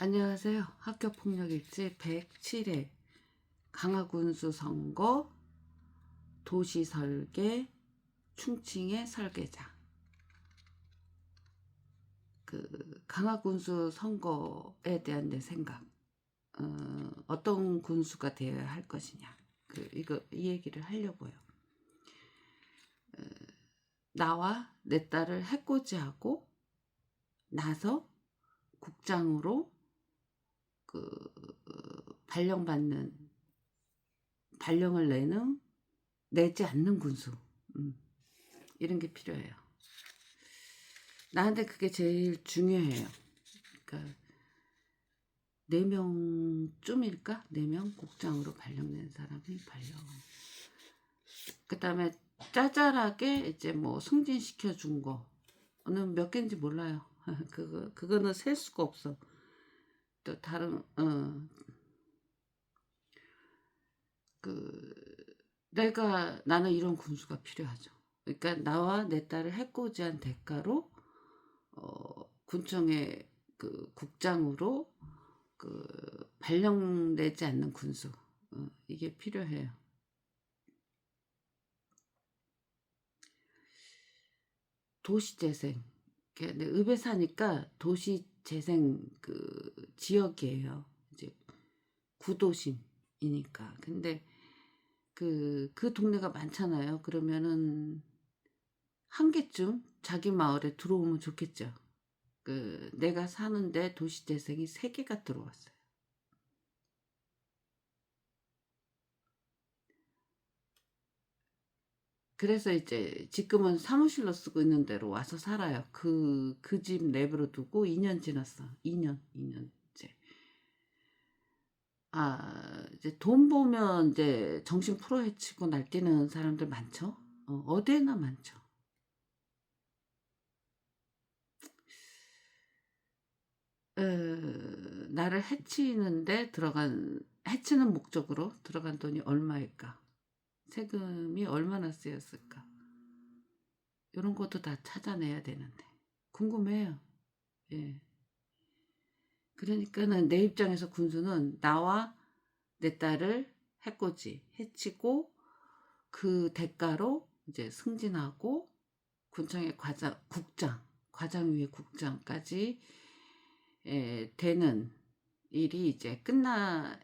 안녕하세요. 학교폭력일지 107회 강화군수 선거 도시설계 충칭의 설계자. 강화군수 선거에 대한 내 생각, 어떤 군수가 되어야 할 것이냐, 이 얘기를 하려고요. 나와 내 딸을 해코지하고 나서 국장으로 발령을 내지 않는 군수, 이런 게 필요해요. 나한테 그게 제일 중요해요. 그러니까 4명쯤일까? 4명 국장으로 발령낸 사람이 그 다음에 짜잘하게 이제 뭐 승진시켜 준 거는 몇 개인지 몰라요. 그거는 셀 수가 없어. 또 다른 나는 이런 군수가 필요하죠. 그러니까 나와 내 딸을 해코지한 대가로 군청의 국장으로 발령되지 않는 군수, 이게 필요해요. 도시재생, 읍에 사니까 도시재생 지역이에요. 이제 구도심이니까. 근데 그 동네가 많잖아요. 그러면은 한 개쯤 자기 마을에 들어오면 좋겠죠. 내가 사는데 도시재생이 3개가 들어왔어요. 그래서 이제 지금은 사무실로 쓰고 있는 데로 와서 살아요. 그 집 내버려 두고 2년 지났어. 2년째. 이제 돈 보면 이제 정신 풀어 헤치고 날뛰는 사람들 많죠? 어디에나 많죠. 나를 해치는 목적으로 들어간 돈이 얼마일까? 세금이 얼마나 쓰였을까? 이런 것도 다 찾아내야 되는데 궁금해요. 예. 그러니까는 내 입장에서 군수는 나와 내 딸을 해치고 그 대가로 이제 승진하고 군청의 과장 위에 국장까지 되는 일이 이제 끝나야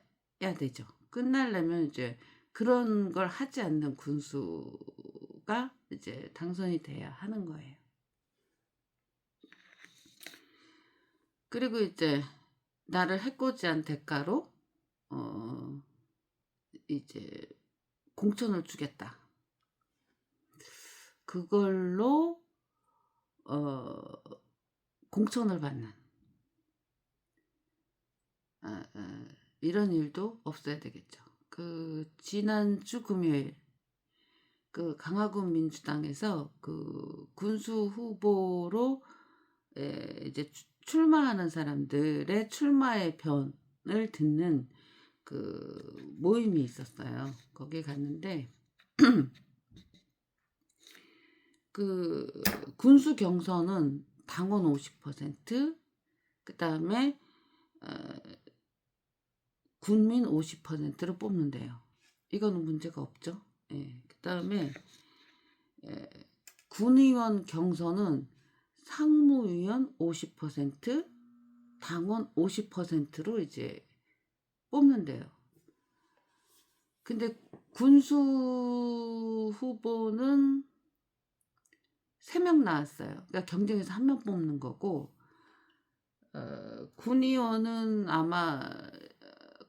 되죠. 끝나려면 이제 그런 걸 하지 않는 군수가 이제 당선이 돼야 하는 거예요. 그리고 이제 나를 해코지한 대가로 이제 공천을 주겠다. 그걸로 공천을 받는 이런 일도 없어야 되겠죠. 지난주 금요일 강화군 민주당에서 군수 후보로 이제 출마하는 사람들의 출마의 변을 듣는 모임이 있었어요. 거기 갔는데 군수 경선은 당원 50%, 그 다음에 군민 50%를 뽑는데요. 이거는 문제가 없죠. 예. 그 다음에 군의원 경선은 상무위원 50%, 당원 50%로 이제 뽑는데요. 근데 군수 후보는 3명 나왔어요. 그러니까 경쟁에서 1명 뽑는 거고, 군의원은 아마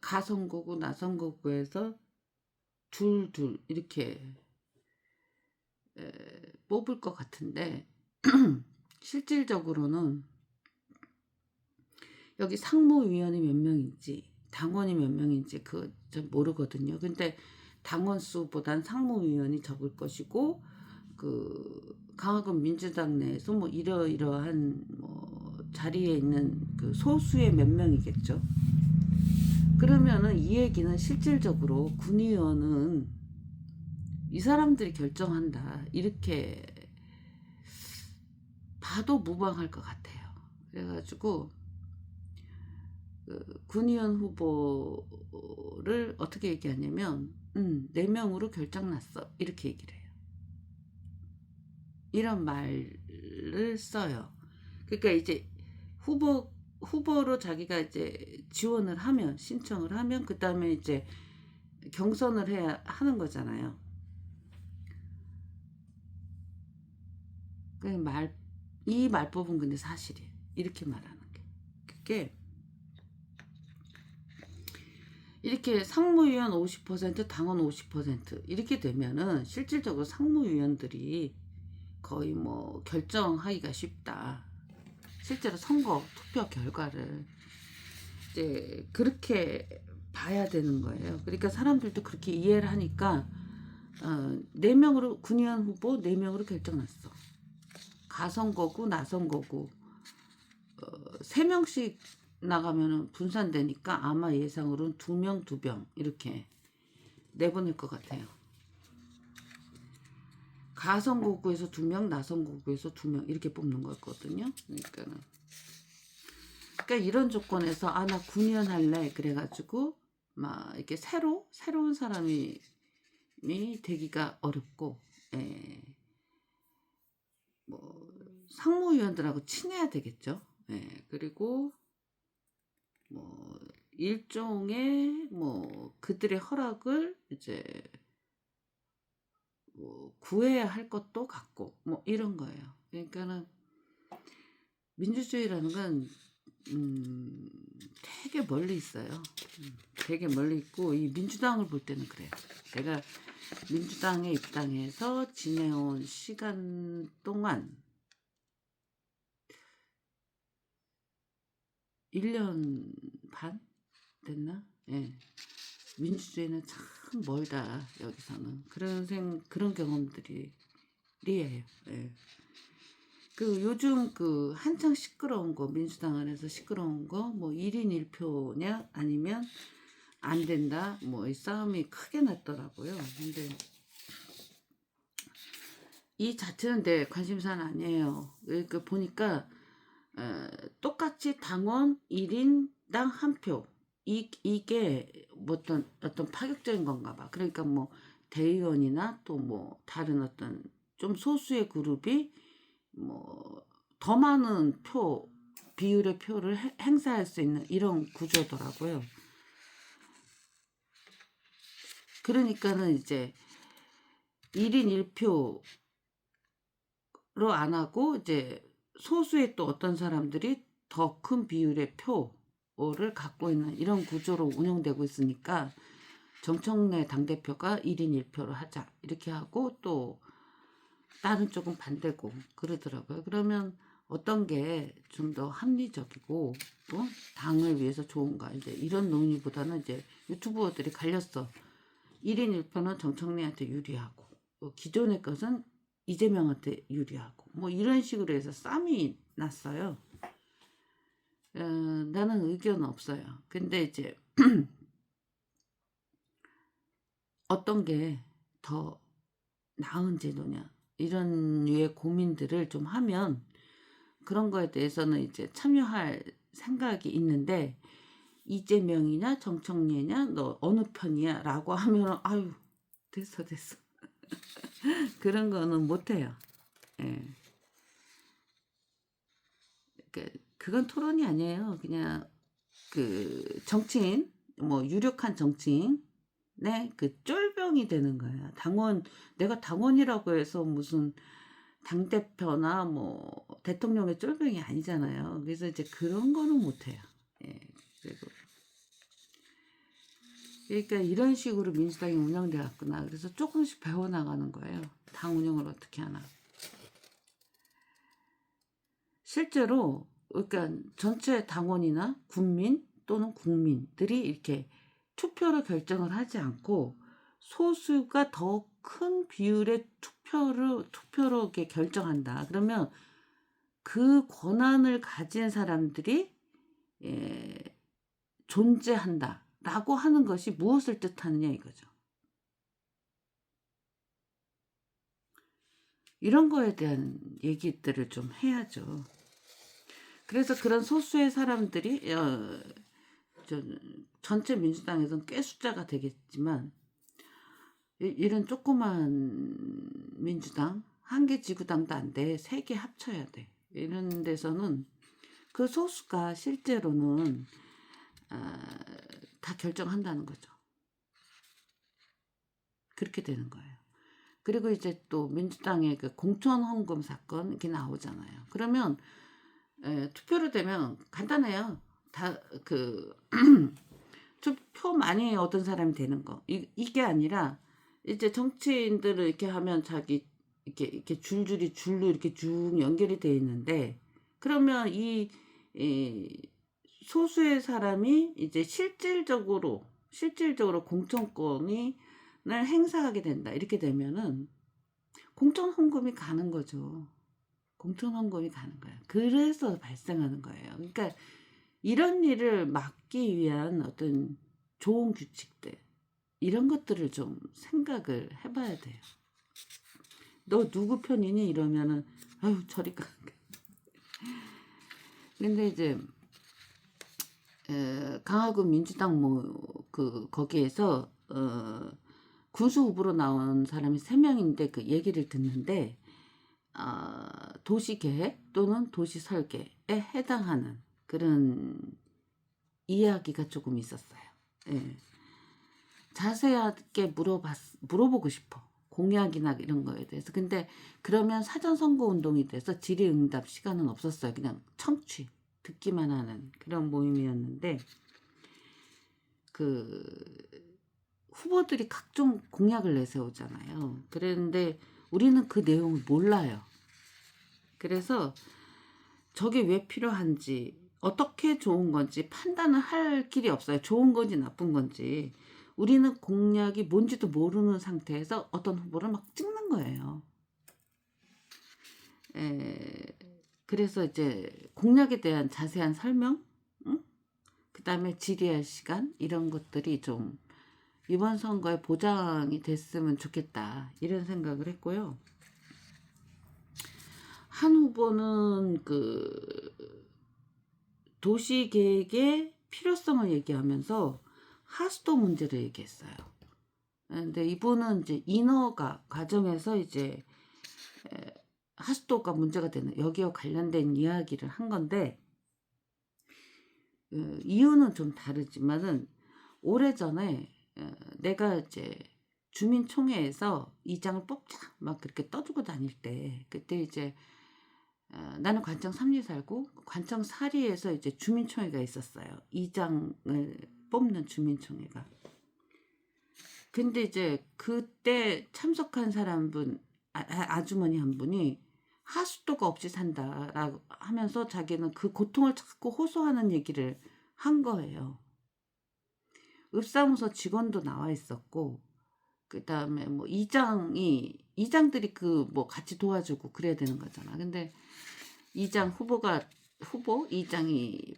가선거구, 나선거구에서 둘 이렇게 뽑을 것 같은데 실질적으로는 여기 상무위원이 몇 명인지 당원이 몇 명인지 전 모르거든요. 근데 당원 수보단 상무위원이 적을 것이고 강화군 민주당 내에서 뭐 이러이러한 자리에 있는 소수의 몇 명이겠죠. 그러면은 이 얘기는 실질적으로 군의원은 이 사람들이 결정한다, 이렇게 봐도 무방할 것 같아요. 그래가지고 그 군의원 후보를 어떻게 얘기하냐면 4명으로 결정났어 이렇게 얘기를 해요. 이런 말을 써요. 그러니까 이제 후보로 자기가 이제 지원을 하면, 신청을 하면 그 다음에 이제 경선을 해야 하는 거잖아요. 이 말법은 근데 사실이에요. 이렇게 말하는 게. 그게 이렇게 상무위원 50%, 당원 50% 이렇게 되면은 실질적으로 상무위원들이 거의 뭐 결정하기가 쉽다. 실제로 선거 투표 결과를 이제 그렇게 봐야 되는 거예요. 그러니까 사람들도 그렇게 이해를 하니까 4명으로 군의원 후보 4명으로 결정났어. 가선거구, 나선거구 3명씩 나가면 분산되니까 아마 예상으로는 2명, 2병 이렇게 내보낼 것 같아요. 가선거구에서 2명, 나선거구에서 2명 이렇게 뽑는 거였거든요. 그러니까 이런 조건에서 나 군의원 할래 그래가지고 막 이렇게 새로운 사람이 되기가 어렵고, 뭐 상무위원들하고 친해야 되겠죠. 그리고 뭐 일종의 뭐 그들의 허락을 이제 뭐 구해야 할 것도 같고 뭐 이런 거예요. 그러니까는 민주주의라는 건 되게 멀리 있어요. 되게 멀리 있고 이 민주당을 볼 때는 그래요. 내가 민주당에 입당해서 지내온 시간 동안 1년 반 됐나? 민주주의는 참 멀다 여기서는 그런 경험들이에요. 그 요즘 그 한창 시끄러운 거 민주당 안에서 시끄러운 거 뭐 1인 1표냐 아니면 안 된다 뭐 이 싸움이 크게 났더라고요. 근데 이 자체는 내 관심사는 아니에요. 그러니까 보니까 똑같이 당원 1인당 1표 이게 뭐 어떤 파격적인 건가 봐. 그러니까 뭐 대의원이나 또 뭐 다른 어떤 좀 소수의 그룹이 뭐 더 많은 비율의 표를 행사할 수 있는 이런 구조더라고요. 그러니까는 이제 1인 1표로 안 하고 이제 소수의 또 어떤 사람들이 더 큰 비율의 표를 갖고 있는 이런 구조로 운영되고 있으니까 정청래 당대표가 1인 1표로 하자 이렇게 하고 또 다른 쪽은 반대고 그러더라고요. 그러면 어떤 게 좀 더 합리적이고 당을 위해서 좋은가 이제 이런 논의보다는 이제 유튜버들이 갈렸어. 1인 1표는 정청래한테 유리하고 기존의 것은 이재명한테 유리하고 뭐 이런 식으로 해서 싸움이 났어요. 나는 의견 없어요. 근데 이제 어떤 게 더 나은 제도냐 이런 류의 고민들을 좀 하면 그런 거에 대해서는 이제 참여할 생각이 있는데 이재명이냐 정청래냐 너 어느 편이야 라고 하면 아유 됐어 그런 거는 못해요. 그건 토론이 아니에요. 그냥 그 정치인 뭐 유력한 정치인 그 쫄병이 되는 거야. 내가 당원이라고 해서 무슨 당대표나 뭐 대통령의 쫄병이 아니잖아요. 그래서 이제 그런 거는 못해요. 그러니까 이런 식으로 민주당이 운영돼 왔구나. 그래서 조금씩 배워나가는 거예요. 당 운영을 어떻게 하나. 실제로 그러니까 전체 당원이나 국민 또는 국민들이 이렇게 투표로 결정을 하지 않고 소수가 더 큰 비율의 투표로 이렇게 결정한다. 그러면 그 권한을 가진 사람들이 존재한다라고 하는 것이 무엇을 뜻하느냐 이거죠. 이런 거에 대한 얘기들을 좀 해야죠. 그래서 그런 소수의 사람들이 전체 민주당에서는 꽤 숫자가 되겠지만 이런 조그만 민주당 한 개 지구당도 안 돼. 세 개 합쳐야 돼. 이런 데서는 그 소수가 실제로는 다 결정한다는 거죠. 그렇게 되는 거예요. 그리고 이제 또 민주당의 그 공천 헌금 사건 이렇게 나오잖아요. 그러면 투표로 되면 간단해요. 다 그 투표 많이 얻은 사람이 되는 거. 이게 아니라 이제 정치인들을 이렇게 하면 자기 이렇게 줄로 이렇게 쭉 연결이 돼 있는데 그러면 이 소수의 사람이 이제 실질적으로 공천권을 행사하게 된다. 이렇게 되면은 공천 헌금이 가는 거죠. 공천 헌금이 가는 거예요. 그래서 발생하는 거예요. 그러니까 이런 일을 막기 위한 어떤 좋은 규칙들 이런 것들을 좀 생각을 해봐야 돼요. 너 누구 편이니? 이러면은 아유 저리 가. 근데 이제 강화군 민주당 거기에서 군수 후보로 나온 사람이 3명인데 그 얘기를 듣는데 도시계획 또는 도시설계에 해당하는 그런 이야기가 조금 있었어요. 예. 자세하게 물어보고 싶어. 공약이나 이런 거에 대해서. 근데 그러면 사전 선거 운동이 돼서 질의응답 시간은 없었어요. 그냥 청취, 듣기만 하는 그런 모임이었는데 그 후보들이 각종 공약을 내세우잖아요. 그런데 우리는 그 내용을 몰라요. 그래서 저게 왜 필요한지 어떻게 좋은 건지 판단을 할 길이 없어요. 좋은 건지 나쁜 건지. 우리는 공약이 뭔지도 모르는 상태에서 어떤 후보를 막 찍는 거예요. 그래서 이제 공약에 대한 자세한 설명, 응? 그 다음에 질의할 시간 이런 것들이 좀 이번 선거에 보장이 됐으면 좋겠다 이런 생각을 했고요. 한 후보는 그 도시계획의 필요성을 얘기하면서 하수도 문제를 얘기했어요. 근데 이분은 이제 인허가 과정에서 이제 하수도가 문제가 되는 여기와 관련된 이야기를 한 건데 이유는 좀 다르지만은 오래전에 내가 이제 주민총회에서 이장을 뽑자 막 그렇게 떠들고 다닐 때 그때 이제 나는 관청 3리 살고 관청 4리에서 이제 주민총회가 있었어요. 이장을 뽑는 주민총회가. 근데 이제 그때 참석한 아주머니 한 분이 하수도가 없이 산다라고 하면서 자기는 그 고통을 자꾸 호소하는 얘기를 한 거예요. 읍사무소 직원도 나와 있었고 그 다음에 뭐 이장들이 그 뭐 같이 도와주고 그래야 되는 거잖아. 근데 이장이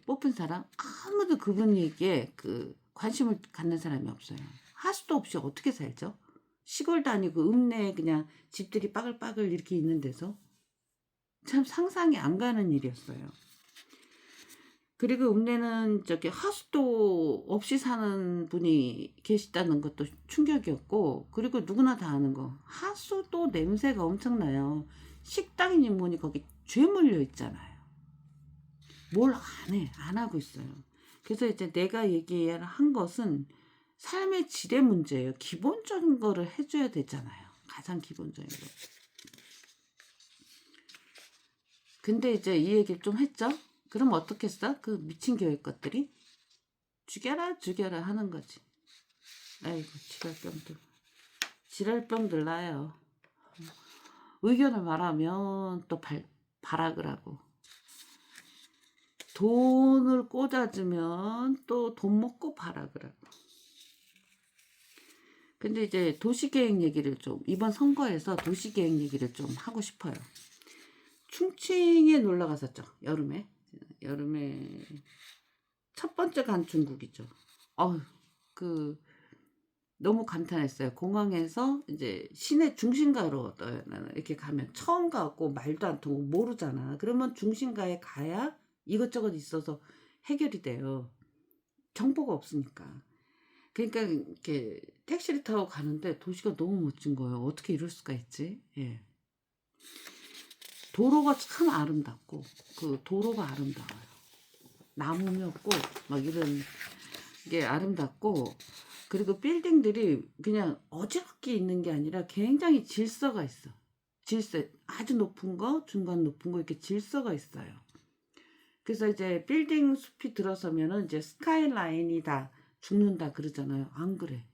뽑힌 사람 아무도 그분 얘기에 그 관심을 갖는 사람이 없어요. 하수도 없이 어떻게 살죠? 시골도 아니고 읍내에 그냥 집들이 빠글빠글 이렇게 있는 데서 참 상상이 안 가는 일이었어요. 그리고 읍내는 저기 하수도 없이 사는 분이 계시다는 것도 충격이었고 그리고 누구나 다 아는 거 하수도 냄새가 엄청나요. 식당이니 뭐니 거기 죄 물려 있잖아요. 뭘 안 하고 있어요. 그래서 이제 내가 얘기한 것은 삶의 질의 문제예요. 기본적인 거를 해줘야 되잖아요. 가장 기본적인 거. 근데 이제 이 얘기를 좀 했죠. 그럼 어떻게 써? 그 미친 교육 것들이 죽여라 하는 거지. 아이고 지랄병들 나요. 의견을 말하면 또 발악을 하고 돈을 꽂아주면 또 돈 먹고 발악을 하고. 근데 이제 도시계획 얘기를 좀 이번 선거에서 도시계획 얘기를 좀 하고 싶어요. 충칭에 놀러 갔었죠. 여름에 첫 번째 간 중국이죠. 너무 감탄했어요. 공항에서 이제 시내 중심가로 이렇게 가면 처음 가고 말도 안 통하고 모르잖아. 그러면 중심가에 가야 이것저것 있어서 해결이 돼요. 정보가 없으니까. 그러니까 이렇게 택시를 타고 가는데 도시가 너무 멋진 거예요. 어떻게 이럴 수가 있지? 예. 도로가 참 아름답고 그 도로가 아름다워요. 나무며 꽃 막 이런 게 아름답고, 그리고 빌딩들이 그냥 어지럽게 있는 게 아니라 굉장히 질서가 있어. 질서 아주 높은 거, 중간 높은 거 이렇게 질서가 있어요. 그래서 이제 빌딩 숲이 들어서면은 이제 스카이라인이다 죽는다 그러잖아요. 안 그래.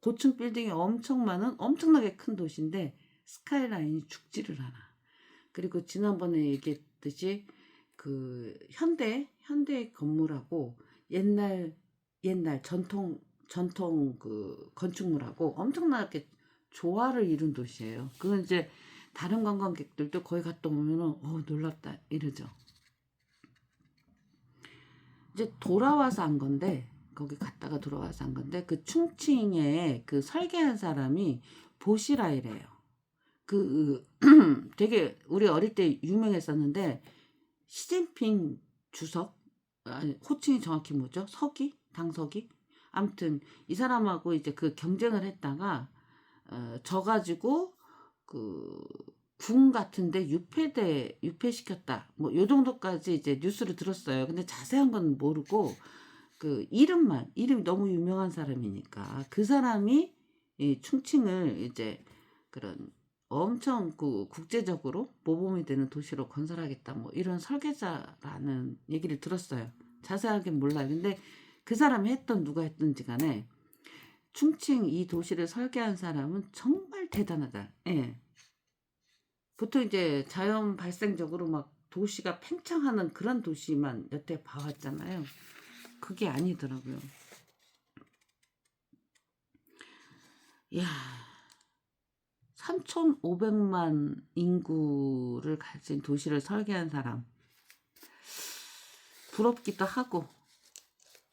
고층 빌딩이 엄청 많은 엄청나게 큰 도시인데 스카이라인이 죽지를 않아. 그리고 지난번에 얘기했듯이 그 현대 건물하고 옛날 전통 그 건축물하고 엄청나게 조화를 이룬 도시예요. 그건 이제 다른 관광객들도 거기 갔다 오면은 놀랍다 이러죠. 이제 돌아와서 한 건데, 거기 갔다가 돌아와서 한 건데, 그 충칭에 그 설계한 사람이 보시라이래요. 그 되게 우리 어릴 때 유명했었는데, 시진핑 주석, 아니, 호칭이 정확히 뭐죠? 서기? 당서기? 아무튼 이 사람하고 이제 그 경쟁을 했다가 져가지고 그 궁 같은데 유폐시켰다. 뭐 요 정도까지 이제 뉴스를 들었어요. 근데 자세한 건 모르고 그 이름이 너무 유명한 사람이니까 그 사람이 이 충칭을 이제 그런 엄청 그 국제적으로 모범이 되는 도시로 건설하겠다 뭐 이런 설계자라는 얘기를 들었어요. 자세하게 몰라요. 근데 그 사람이 누가 했던지 간에 충칭 이 도시를 설계한 사람은 정말 대단하다. 예. 보통 이제 자연 발생적으로 막 도시가 팽창하는 그런 도시만 여태 봐왔잖아요. 그게 아니더라고요. 이야, 3,500만 인구를 가진 도시를 설계한 사람. 부럽기도 하고,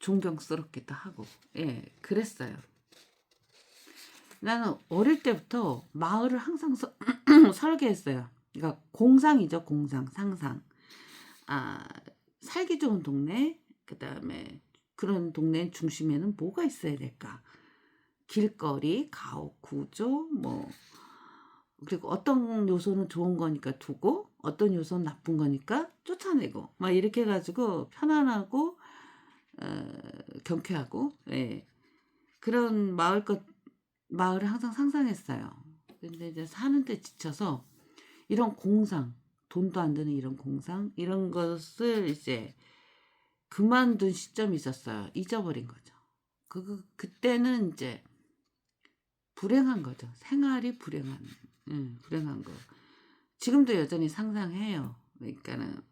존경스럽기도 하고, 예, 그랬어요. 나는 어릴 때부터 마을을 항상 설계했어요. 그러니까 공상이죠, 상상. 살기 좋은 동네, 그 다음에 그런 동네 중심에는 뭐가 있어야 될까? 길거리, 가옥 구조, 뭐 그리고 어떤 요소는 좋은 거니까 두고 어떤 요소는 나쁜 거니까 쫓아내고 막 이렇게 해가지고 편안하고 경쾌하고, 예. 그런 마을을 항상 상상했어요. 근데 이제 사는데 지쳐서 이런 돈도 안 드는 이런 이런 것을 이제 그만둔 시점이 있었어요. 잊어버린 거죠. 그때는 이제 불행한 거죠. 생활이 불행한 거. 지금도 여전히 상상해요. 그러니까는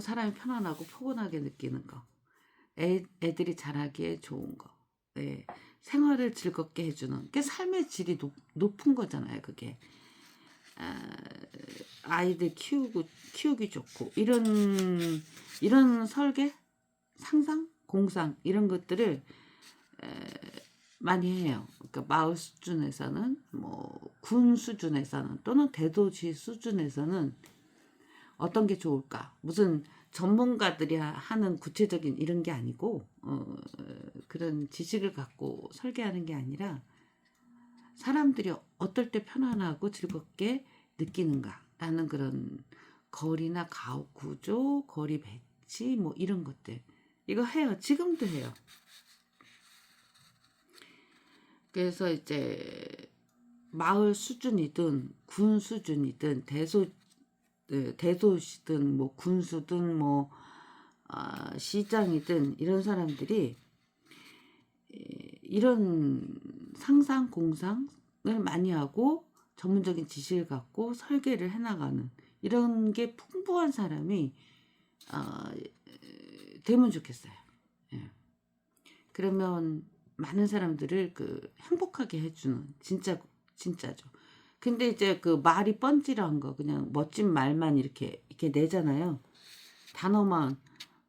사람이 편안하고 포근하게 느끼는 거. 애들이 자라기에 좋은 거. 예, 생활을 즐겁게 해주는 게 삶의 질이 높은 거잖아요. 그게 아이들 키우기 좋고 이런 설계, 상상, 공상 이런 것들을 많이 해요. 그러니까 마을 수준에서는 뭐 군 수준에서는 또는 대도시 수준에서는 어떤 게 좋을까? 무슨 전문가들이 하는 구체적인 이런 게 아니고 그런 지식을 갖고 설계하는 게 아니라 사람들이 어떨 때 편안하고 즐겁게 느끼는가라는 그런 거리나 가옥 구조, 거리 배치 뭐 이런 것들 이거 해요. 지금도 해요. 그래서 이제 마을 수준이든 군 수준이든 대도시든 뭐 군수든 뭐 시장이든 이런 사람들이 이런 상상 공상을 많이 하고 전문적인 지식을 갖고 설계를 해나가는 이런 게 풍부한 사람이 되면 좋겠어요. 예. 그러면 많은 사람들을 행복하게 해주는 진짜죠. 근데 이제 그 말이 뻔질한 거 그냥 멋진 말만 이렇게 내잖아요. 단어만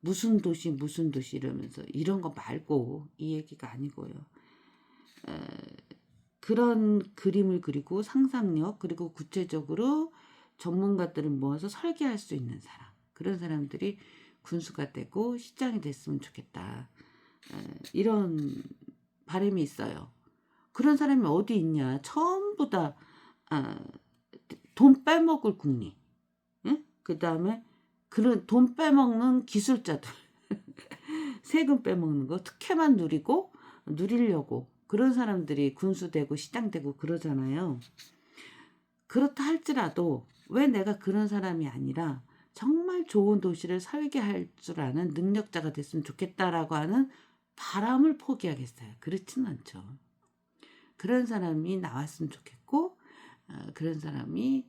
무슨 도시 이러면서 이런 거 말고 이 얘기가 아니고요. 그런 그림을 그리고 상상력 그리고 구체적으로 전문가들을 모아서 설계할 수 있는 사람, 그런 사람들이 군수가 되고 시장이 됐으면 좋겠다. 이런 바람이 있어요. 그런 사람이 어디 있냐? 전부 다 돈 빼먹을 국리. 응? 그 다음에 그런 돈 빼먹는 기술자들. 세금 빼먹는 거 특혜만 누리려고 그런 사람들이 군수되고 시장되고 그러잖아요. 그렇다 할지라도 왜 내가 그런 사람이 아니라 정말 좋은 도시를 설계할 줄 아는 능력자가 됐으면 좋겠다라고 하는 바람을 포기하겠어요? 그렇지는 않죠. 그런 사람이 나왔으면 좋겠고 그런 사람이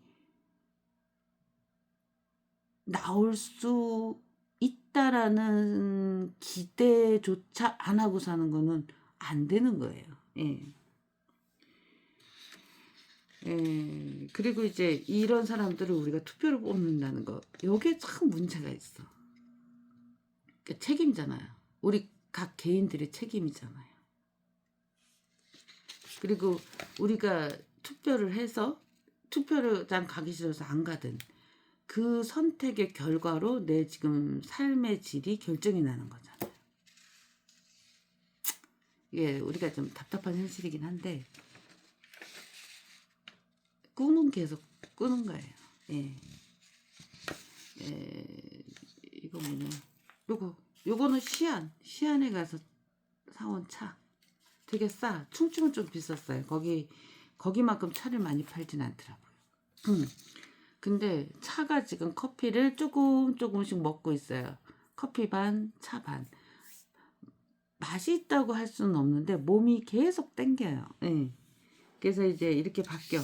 나올 수 있다라는 기대조차 안 하고 사는 거는 안 되는 거예요. 예. 그리고 이제 이런 사람들을 우리가 투표를 뽑는다는 거, 여기에 참 문제가 있어. 그러니까 책임잖아요. 우리 각 개인들의 책임이잖아요. 그리고 우리가 투표를 해서 투표장 가기 싫어서 안 가든 그 선택의 결과로 내 지금 삶의 질이 결정이 나는 거잖아요. 이게 우리가 좀 답답한 현실이긴 한데 꿈은 계속 꾸는 거예요. 예. 이거 뭐냐? 요거는 시안에 가서 사온 차. 되게 싸. 충청은 좀 비쌌어요. 거기만큼 차를 많이 팔진 않더라고요. 근데 차가 지금 커피를 조금씩 먹고 있어요. 커피 반, 차 반. 맛이 있다고 할 수는 없는데 몸이 계속 땡겨요. 예. 그래서 이제 이렇게 바뀌어.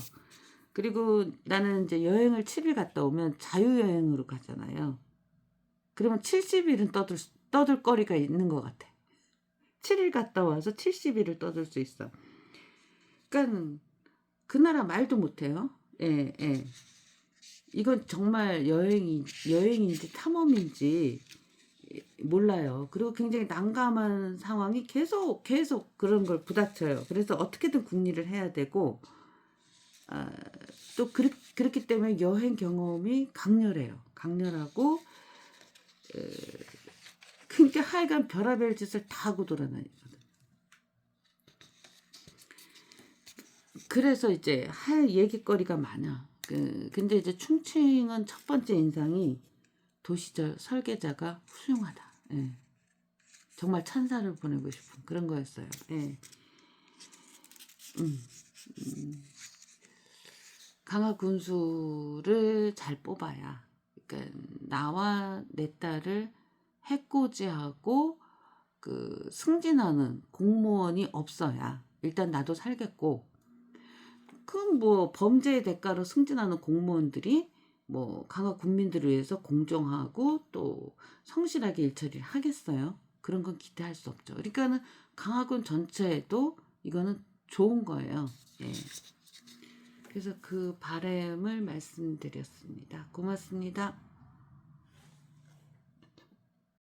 그리고 나는 이제 여행을 7일 갔다 오면 자유여행으로 가잖아요. 그러면 70일은 떠들 거리가 있는 것 같아. 7일 갔다 와서 70일을 떠들 수 있어. 그러니까 그 나라 말도 못해요. 예, 예. 이건 정말 여행인지 탐험인지 몰라요. 그리고 굉장히 난감한 상황이 계속 그런 걸 부닥쳐요. 그래서 어떻게든 궁리를 해야 되고 또 그렇기 때문에 여행 경험이 강렬하고 그러니까 하여간 별의별 짓을 다 하고 돌아다니거든. 그래서 이제 할 얘기거리가 많아. 근데 이제 충칭은 첫 번째 인상이 도시적 설계자가 훌륭하다. 예. 정말 찬사를 보내고 싶은 그런 거였어요. 예. 강화 군수를 잘 뽑아야, 그러니까 나와 내 딸을 해코지하고 그 승진하는 공무원이 없어야 일단 나도 살겠고, 그 뭐 범죄의 대가로 승진하는 공무원들이 뭐 강화 국민들을 위해서 공정하고 또 성실하게 일처리를 하겠어요? 그런 건 기대할 수 없죠. 그러니까는 강화군 전체에도 이거는 좋은 거예요. 예. 그래서 그 바람을 말씀드렸습니다. 고맙습니다.